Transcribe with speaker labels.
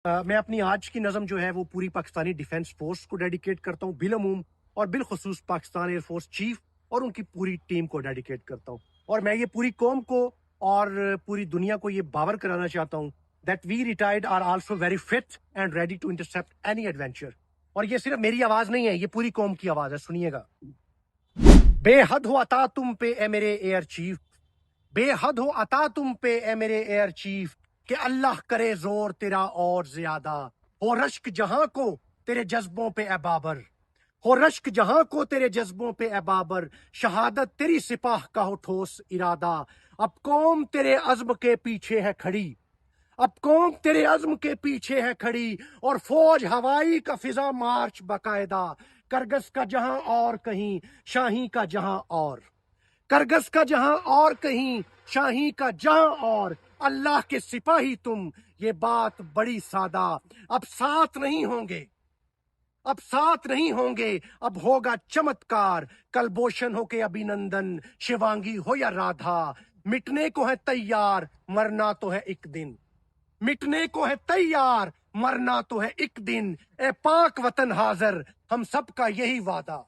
Speaker 1: میں اپنی آج کی نظم جو ہے وہ پوری پاکستانی ڈیفنس فورس کو ڈیڈیکیٹ کرتا ہوں بالعموم، اور بالخصوص پاکستان ایئر فورس چیف اور ان کی پوری ٹیم کو ڈیڈیکیٹ کرتا ہوں، اور میں یہ پوری قوم کو اور پوری دنیا کو یہ باور کرانا چاہتا ہوں that we retired are also very fit and ready to intercept any adventure. اور یہ صرف میری آواز نہیں ہے، یہ پوری قوم کی آواز ہے، سنیے گا۔ بے حد ہو عطا تم پہ اے میرے ایئر چیف، بے حد ہو عطا تم پہ اے میرے ایئر چیف، کہ اللہ کرے زور تیرا اور زیادہ، ہو رشک جہاں کو تیرے جذبوں پہ اے بابر، ہو رشک جہاں کو تیرے جذبوں پہ اے بابر، شہادت تیری سپاہ کا ہو ٹھوس ارادہ، اب قوم تیرے عزم کے پیچھے ہے کھڑی، اب قوم تیرے عزم کے پیچھے ہے کھڑی، اور فوج ہوائی کا فضا مارچ باقاعدہ، کرگس کا جہاں اور کہیں شاہی کا جہاں اور، کرگس کا جہاں اور کہیں شاہی کا جہاں اور، اللہ کے سپاہی تم یہ بات بڑی سادہ، اب ساتھ نہیں ہوں گے، اب ساتھ نہیں ہوں گے، اب ہوگا چمتکار، کلبوشن ہو کے ابھی نندن، شیوانگی ہو یا رادھا، مٹنے کو ہے تیار مرنا تو ہے ایک دن، مٹنے کو ہے تیار مرنا تو ہے ایک دن، اے پاک وطن حاضر ہم سب کا یہی وعدہ۔